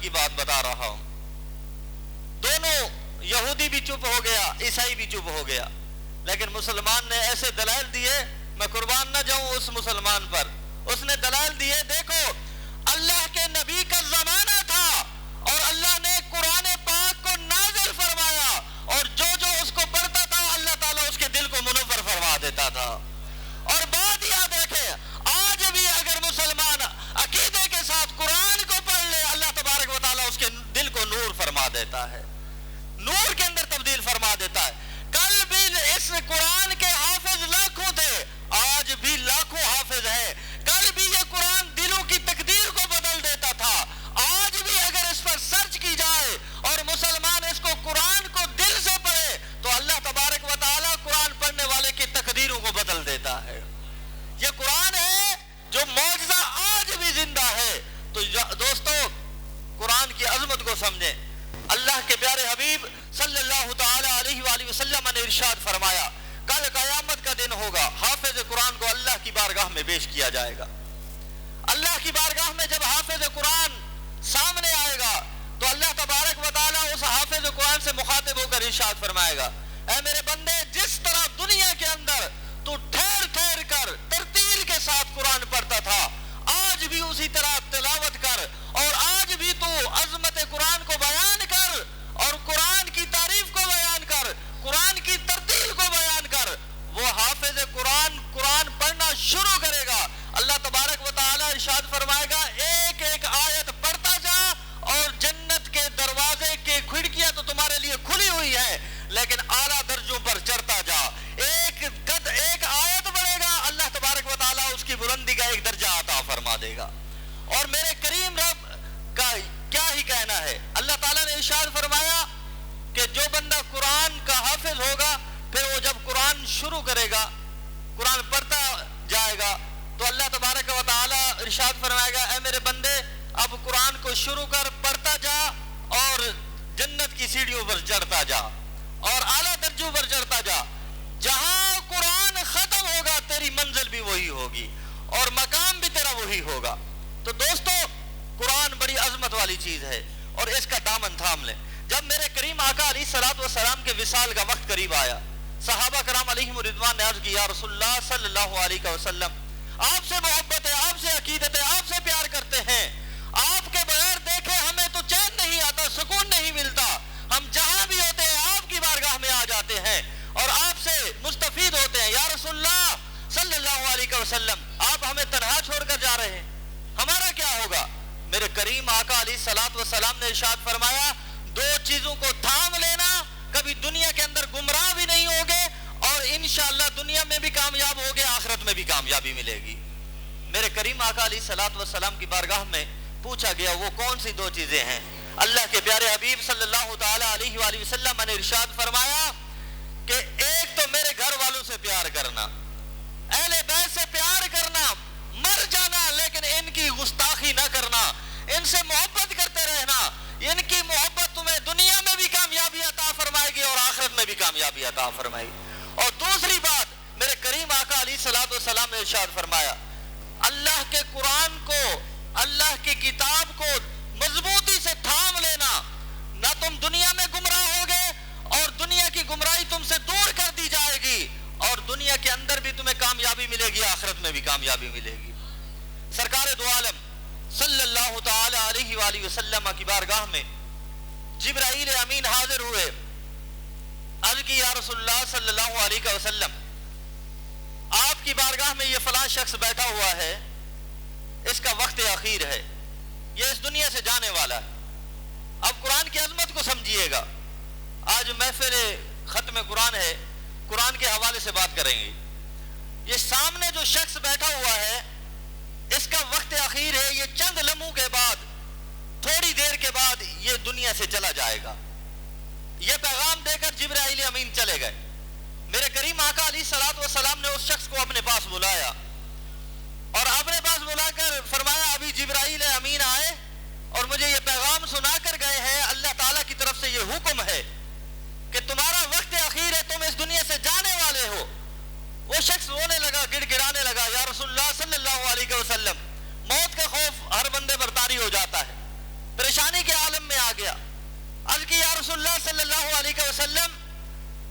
کی بات بتا رہا ہوں. دونوں یہودی بھی چپ ہو گیا, عیسائی بھی چپ ہو گیا, لیکن مسلمان نے ایسے دلائل دیے, میں قربان نہ جاؤں اس مسلمان پر. اس نے دلائل دیے, دیکھو اللہ کے نبی کا زمانہ تھا اور اللہ نے قرآن پاک کو نازل فرمایا, اور جو اس کو پڑھتا تھا اللہ تعالیٰ اس کے دل کو منور فرما دیتا تھا. اور بات یاد رکھے, آج بھی اگر مسلمان عقیدے کے ساتھ قرآن کو پڑھ لے, اللہ تبارک و تعالیٰ اس کے دل کو نور فرما دیتا ہے, نور کے اندر تبدیل فرما دیتا ہے. کل بھی اس قرآن کے حافظ لاکھوں تھے, آج بھی لاکھوں حافظ ہیں. کل بھی یہ قرآن دلوں کی تقدیر کو بدل دیتا تھا, آج بھی اگر اس پر سرچ کی جائے اور مسلمان اس کو قرآن کو دل سے پڑھے تو اللہ تبارک و تعالیٰ قرآن پڑھنے والے کی تقدیروں کو بدل دیتا ہے. یہ قرآن ہے جو معجزہ آج بھی زندہ ہے. تو دوستو قرآن کی عظمت کو سمجھیں. اللہ کے پیارے حبیب صلی اللہ تعالی علیہ وآلہ وسلم نے ارشاد فرمایا, کل قیامت کا دن ہوگا, حافظ قرآن کو اللہ کی بارگاہ میں پیش کیا جائے گا. اللہ کی بارگاہ میں جب حافظ قرآن سامنے آئے گا تو اللہ تبارک و تعالیٰ اس حافظ قرآن سے مخاطب ہو کر ارشاد فرمائے گا, اے میرے بندے, جس طرح دنیا کے اندر تو ٹھہر ٹھہر کر ترتیل کے ساتھ قرآن پڑھتا تھا, آج بھی اسی طرح تلاوت کر, اور آج بھی تو عظمت قرآن کو بیان کر اور قرآن کی تعریف کو بیان کر, قرآن کی ترتیل کو بیان کر. وہ حافظ قرآن قرآن پڑھنا شروع کرے گا, اللہ تبارک و تعالیٰ ارشاد فرمائے گا, ایک ایک آیت پڑھتا جا, اور جنت کے دروازے کی کھڑکیاں تو تمہارے لیے کھلی ہوئی ہے, لیکن اعلیٰ درجوں پر چڑھتا جا. ایک آیت بڑھے گا, اللہ تبارک و تعالیٰ اس کی بلندی کا ایک درجہ عطا فرما دے گا. اور میرے کریم رب کا کیا ہی کہنا ہے, اللہ تعالیٰ نے ارشاد فرمایا کہ جو بندہ قرآن کا حافظ ہوگا, پھر وہ جب قرآن شروع کرے گا, قرآن پڑھتا جائے گا, تو اللہ تبارک و تعالیٰ ارشاد فرمائے گا, اے میرے بندے اب قرآن کو شروع کر, پڑھتا جا, اور جنت کی سیڑھیوں پر چڑھتا جا, اور اعلیٰ درجوں پر چڑھتا جا. جہاں قرآن ختم ہوگا تیری منزل بھی وہی ہوگی اور مقام بھی تیرا وہی ہوگا. تو دوستو قرآن بڑی عظمت والی چیز ہے, اور اس کا دامن تھام لیں. جب میرے کریم آقا علیہ الصلوۃ والسلام کے وصال کا وقت قریب آیا, صحابہ کرام علیہم رضوان نے عرض کی, یا رسول اللہ صلی اللہ علیہ وسلم, آپ سے محبت ہے, آپ سے عقیدت ہے, آپ سے پیار کرتے ہیں, آپ کے بغیر دیکھے ہمیں تو چین نہیں آتا, سکون نہیں ملتا, ہم جہاں بھی ہوتے ہیں آپ کی بارگاہ میں آ جاتے ہیں اور آپ سے مستفید ہوتے ہیں. یا رسول اللہ صلی اللہ علیہ وسلم, آپ ہمیں تنہا چھوڑ کر جا رہے ہیں, ہمارا کیا ہوگا؟ میرے کریم آقا علیہ الصلوۃ والسلام نے ارشاد فرمایا, دو چیزوں کو تھام لینا, کبھی دنیا کے اندر گمراہ بھی نہیں ہوگے, اور انشاءاللہ دنیا میں بھی کامیاب ہوگے, آخرت میں بھی کامیابی ملے گی. میرے کریم آقا علیہ الصلوۃ والسلام کی بارگاہ میں پوچھا گیا, وہ کون سی دو چیزیں ہیں؟ اللہ کے پیارے حبیب صلی اللہ تعالی علیہ وآلہ وسلم نے ارشاد فرمایا کہ ایک تو میرے گھر والوں سے پیار کرنا, اہل بیت سے پیار کرنا, مر جانا لیکن ان کی گستاخی نہ کرنا, ان سے محبت کرتے رہنا, ان کی محبت تمہیں دنیا میں بھی کامیابی عطا فرمائے گی اور آخرت میں بھی کامیابی عطا فرمائے گی. اور دوسری بات, میرے کریم آقا علیہ الصلوۃ والسلام نے ارشاد فرمایا, اللہ کے قرآن کو, اللہ کی کتاب کو مضبوطی سے تھام لینا, نہ تم دنیا میں گمراہ ہوگے اور دنیا کی گمراہی تم سے دور کر دی جائے گی, اور دنیا کے اندر بھی تمہیں کامیابی ملے گی, آخرت میں بھی کامیابی ملے گی. سرکار دو عالم صلی اللہ تعالی علیہ وآلہ وسلم کی بارگاہ میں جبرائیل امین حاضر ہوئے, عرض کی, یا رسول اللہ صلی اللہ علیہ وسلم, آپ کی بارگاہ میں یہ فلاں شخص بیٹھا ہوا ہے, اس کا وقت اخیر ہے, یہ اس دنیا سے جانے والا ہے. اب قرآن کی عظمت کو سمجھیے گا, آج محفل ختم قرآن ہے, قرآن کے حوالے سے بات کریں گے. یہ سامنے جو شخص بیٹھا ہوا ہے اس کا وقت اخیر ہے, یہ چند لمحوں کے بعد, تھوڑی دیر کے بعد یہ دنیا سے چلا جائے گا. یہ پیغام دے کر جبرائیل امین چلے گئے. میرے کریم آقا علیہ الصلوۃ والسلام نے اس شخص کو اپنے پاس بلایا اور اپنے پاس بلا کر فرمایا, ابھی جبرائیل امین آئے اور مجھے یہ پیغام سنا کر گئے ہیں, اللہ تعالیٰ کی طرف سے یہ حکم ہے کہ تمہارا وقت اخیر ہے, تم اس دنیا سے جانے والے ہو. وہ شخص رونے لگا, گڑ گڑانے لگا, یا رسول اللہ صلی اللہ علیہ وسلم, موت کا خوف ہر بندے پر طاری ہو جاتا ہے, پریشانی کے عالم میں آ گیا. عرض کی یا رسول اللہ صلی اللہ علیہ وسلم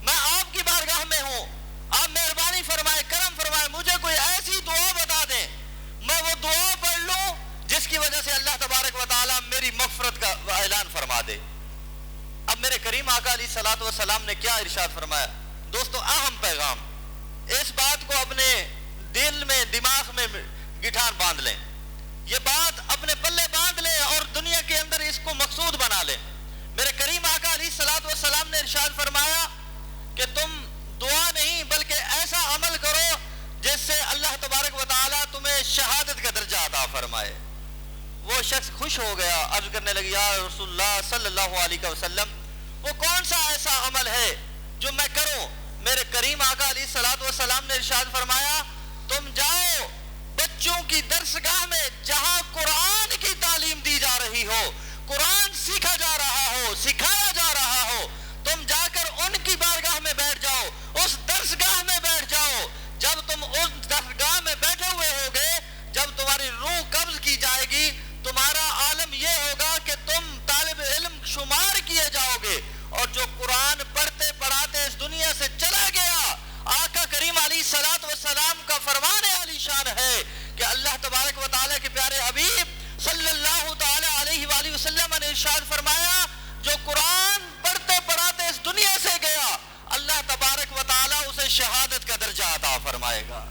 میں آپ کی بارگاہ میں ہوں, آپ مہربانی فرمائے, کرم فرمائے, مجھے کوئی ایسی دعا بتا دیں میں وہ دعا پڑھ لوں جس کی وجہ سے اللہ تبارک و تعالیٰ میری مغفرت کا اعلان فرما دے. اب میرے کریم آقا علیہ الصلوۃ والسلام نے کیا ارشاد فرمایا؟ دوستو اہم پیغام, اس بات کو اپنے دل میں دماغ میں گٹھان باندھ لیں, یہ بات اپنے پلے باندھ لیں اور دنیا کے اندر اس کو مقصود بنا لیں. میرے کریم آقا علیہ الصلوۃ والسلام نے ارشاد فرمایا کہ تم دعا نہیں بلکہ ایسا عمل کرو جس سے اللہ تبارک و تعالیٰ تمہیں شہادت کا درجہ عطا فرمائے. وہ شخص خوش ہو گیا, عرض کرنے لگی یا رسول اللہ صلی اللہ علیہ وسلم وہ کون سا ایسا عمل ہے جو میں کروں؟ میرے کریم آقا علیہ الصلوۃ والسلام نے ارشاد فرمایا تم جاؤ بچوں کی درسگاہ میں جہاں قرآن کی تعلیم دی جا رہی ہو, قرآن سیکھا جا رہا ہو, سکھایا جا رہا ہو, تم جا کر ان کی بارگاہ میں بیٹھ جاؤ, اس درسگاہ میں بیٹھ جاؤ. جب تم اس درسگاہ میں بیٹھے ہوئے ہوگے, جب تمہاری روح قبض کی جائے گی, تمہارا عالم یہ ہوگا کہ تم طالب علم شمار کیے جاؤ گے, اور جو قرآن پڑھتے پڑھاتے اس دنیا سے چلا گیا. آقا کریم علیہ الصلوۃ والسلام کا فرمان عالی شان ہے کہ اللہ تبارک و تعالیٰ کے پیارے حبیب صلی اللہ تعالی علیہ وآلہ وسلم نے ارشاد فرمایا جو قرآن پڑھتے پڑھاتے اس دنیا سے گیا اللہ تبارک و تعالیٰ اسے شہادت کا درجہ عطا فرمائے گا.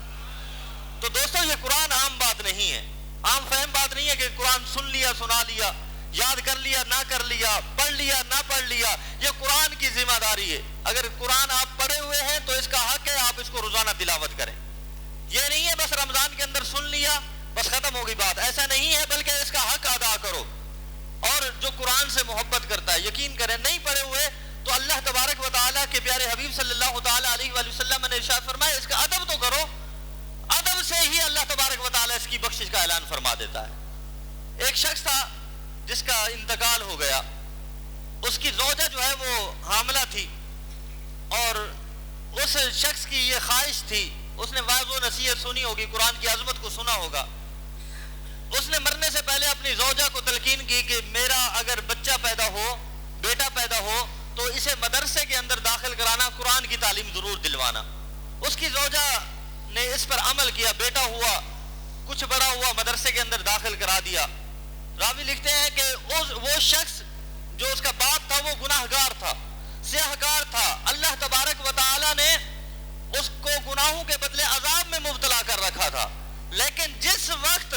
تو دوستو یہ قرآن عام بات نہیں ہے, عام فہم بات نہیں ہے کہ قرآن سن لیا سنا لیا, یاد کر لیا نہ کر لیا, پڑھ لیا نہ پڑھ لیا. یہ قرآن کی ذمہ داری ہے. اگر قرآن آپ پڑھے ہوئے ہیں تو اس کا حق ہے آپ اس کو روزانہ تلاوت کریں. یہ نہیں ہے بس رمضان کے اندر سن لیا بس ختم ہوگی بات, ایسا نہیں ہے, بلکہ اس کا حق ادا کرو. اور جو قرآن سے محبت کرتا ہے یقین کریں نہیں پڑھے ہوئے تو اللہ تبارک و تعالیٰ کے پیارے حبیب صلی اللہ تعالیٰ علیہ وآلہ وسلم نے ارشاد فرمایا اس کا ادب تو کرو, ادب سے ہی اللہ تبارک و تعالیٰ اس کی بخشش کا اعلان فرما دیتا ہے. ایک شخص تھا جس کا انتقال ہو گیا, اس کی زوجہ جو ہے وہ حاملہ تھی, اور اس شخص کی یہ خواہش تھی, اس نے واعظ و نصیحت سنی ہوگی, قرآن کی عظمت کو سنا ہوگا. اس نے مرنے سے پہلے اپنی زوجہ کو تلقین کی کہ میرا اگر بچہ پیدا ہو, بیٹا پیدا ہو تو اسے مدرسے کے اندر داخل کرانا, قرآن کی تعلیم ضرور دلوانا. اس کی زوجہ نے اس پر عمل کیا, بیٹا ہوا, کچھ بڑا ہوا, مدرسے کے اندر داخل کرا دیا. راوی لکھتے ہیں کہ وہ شخص جو اس کا باپ تھا وہ گناہگار تھا, سیاہکار تھا. اللہ تبارک و تعالیٰ نے اس کو گناہوں کے بدلے عذاب میں مبتلا کر رکھا تھا. لیکن جس وقت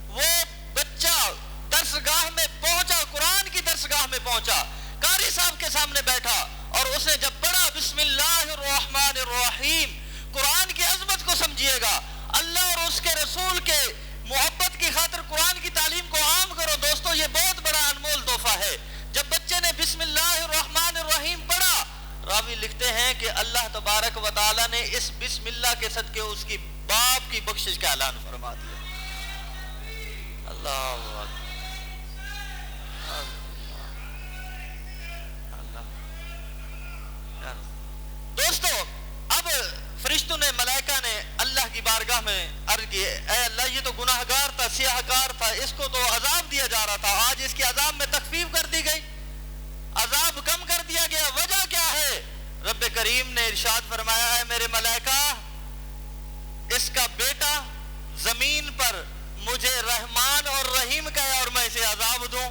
وہ بچہ درسگاہ میں پہنچا, قرآن کی درسگاہ میں پہنچا, قاری صاحب کے سامنے بیٹھا اور اس نے جب پڑھا بسم اللہ الرحمن الرحیم, قرآن کی عظمت کو سمجھیے گا, اللہ اور اس کے رسول کے محبت کی خاطر قرآن کی تعلیم کو عام کرو. دوستو یہ بہت بڑا انمول تحفہ ہے. جب بچے نے بسم اللہ الرحمن الرحیم پڑھا, راوی لکھتے ہیں کہ اللہ تبارک و تعالیٰ نے اس بسم اللہ کے صدقے اس کی باپ کی بخشش کا اعلان فرما دیا. اللہ دوستو اب فرشتوں نے, ملائکہ نے اللہ کی بارگاہ میں عرض کی اے اللہ یہ تو گناہگار تھا, سیاہکار تھا, اس کو تو عذاب دیا جا رہا تھا, آج اس کے عذاب میں تخفیف کر دی گئی, عذاب کم کر دیا گیا, وجہ کیا ہے؟ رب کریم نے ارشاد فرمایا ہے میرے ملائکہ اس کا بیٹا زمین پر مجھے رحمان اور رحیم کہے اور میں اسے عذاب دوں,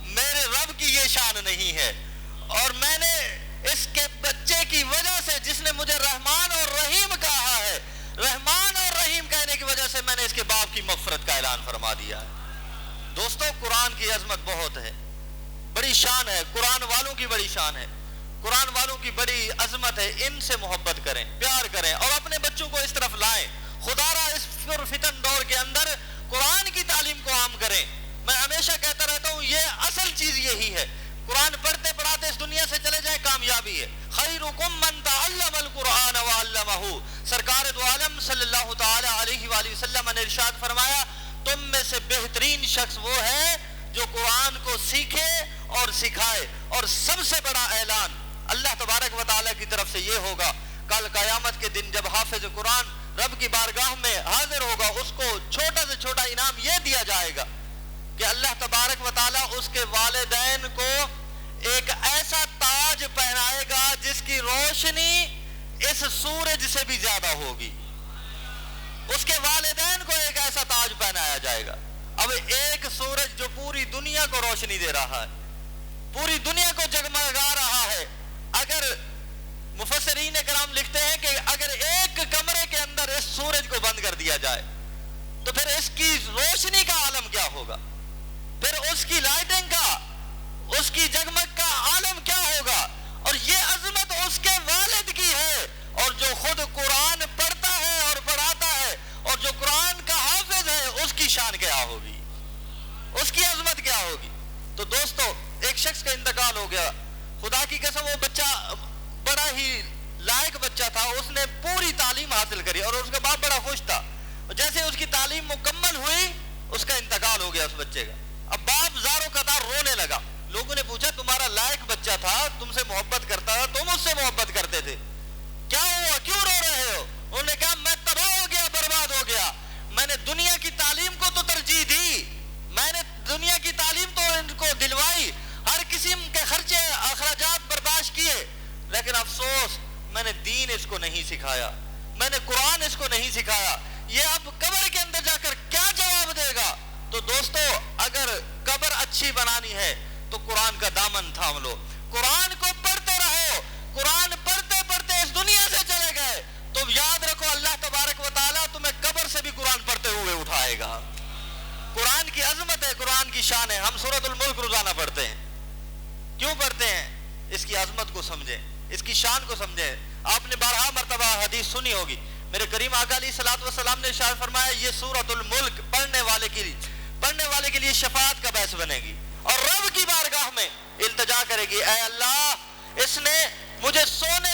میرے رب کی یہ شان نہیں ہے. اور میں نے اس کے بچے کی وجہ سے جس نے مجھے رحمان اور رحیم کہا ہے, رحمان اور رحیم کہنے کی وجہ سے میں نے اس کے باپ کی مغفرت کا اعلان فرما دیا ہے. دوستو قرآن کی عظمت بہت ہے, بڑی شان ہے, قرآن والوں کی بڑی شان ہے, قرآن والوں کی بڑی عظمت ہے. ان سے محبت کریں, پیار کریں اور اپنے بچوں کو اس طرف لائیں. خدا را اس فتن دور کے اندر قرآن کی تعلیم کو عام کریں. میں ہمیشہ کہتا رہتا ہوں یہ اصل چیز یہی ہے. قرآن پڑھتے پڑھاتے اس دنیا سے چلے جائیں کامیابی ہے. خیرکم من تعلم القرآن وعلمہ, سرکار دو عالم صلی اللہ تعالی علیہ وآلہ وسلم نے ارشاد فرمایا تم میں سے بہترین شخص وہ ہے جو قرآن کو سیکھے اور سکھائے. اور سب سے بڑا اعلان اللہ تبارک و تعالیٰ کی طرف سے یہ ہوگا کل قیامت کے دن جب حافظ قرآن رب کی بارگاہ میں حاضر ہوگا, اس کو چھوٹا سے چھوٹا انعام یہ دیا جائے گا کہ اللہ تبارک و تعالیٰ اس کے والدین کو ایک ایسا تاج پہنائے گا جس کی روشنی اس سورج سے بھی زیادہ ہوگی. اس کے والدین کو ایک ایسا تاج پہنایا جائے گا. اب ایک سورج جو پوری دنیا کو روشنی دے رہا ہے, پوری دنیا کو جگمگا رہا ہے, اگر مفسرین کرام لکھتے ہیں کہ اگر ایک کمرے کے اندر اس سورج کو بند کر دیا جائے تو پھر اس کی روشنی کا عالم کیا ہوگا, پھر اس کی لائٹنگ کا, اس کی جگمگ کا عالم کیا ہوگا. اور یہ عظمت اس کے والد کی ہے, اور جو خود قرآن پڑھتا ہے اور پڑھاتا ہے اور جو قرآن کا حافظ ہے اس کی شان کیا ہوگی, اس کی عظمت کیا ہوگی. تو دوستو, ایک شخص کا انتقال ہو گیا, خدا کی قسم وہ بچہ بڑا ہی لائق بچہ تھا, اس نے پوری تعلیم حاصل کری اور اس کا باپ بڑا خوش تھا. جیسے اس کی تعلیم مکمل ہوئی اس کا انتقال ہو گیا اس بچے کا. اب باپ زاروں قطار رونے لگا. لوگوں نے پوچھا تمہارا لائق بچہ تھا, تم سے محبت کرتا تھا, تم اس سے محبت کرتے تھے, کیا ہوا, کیوں رو رہے ہو؟ انہوں نے کہا میں تباہ ہو گیا, برباد ہو گیا. میں نے دنیا کی تعلیم کو تو ترجیح دی, میں نے دنیا کی تعلیم تو ان کو دلوائی, ہر قسم کے خرچے اخراجات برداشت کیے, لیکن افسوس میں نے دین اس کو نہیں سکھایا, میں نے قرآن اس کو نہیں سکھایا. یہ اب قبر کے اندر جا کر کیا جواب دے گا؟ تو دوستو, اگر قبر اچھی بنانی ہے تو قرآن کا دامن تھام لو, قرآن کو پڑھتے رہو. قرآن پڑھتے پڑھتے اس دنیا سے چلے گئے تو یاد رکھو اللہ تبارک و تعالیٰ تمہیں قبر سے بھی قرآن پڑھتے ہوئے اٹھائے گا. قرآن کی عظمت ہے, قرآن کی شان ہے. ہم سورۃ الملک روزانہ پڑھتے ہیں, کیوں پڑھتے ہیں؟ اس کی عظمت کو سمجھیں, اس کی شان کو سمجھیں. آپ نے بارہا مرتبہ حدیث سنی ہوگی, میرے کریم آقا علیہ الصلوۃ والسلام نے ارشاد فرمایا یہ سورۃ الملک پڑھنے والے کے لیے شفاعت کا باعث بنے گی اور رب کی بارگاہ میں التجا کرے گی, اے اللہ اس نے مجھے سونے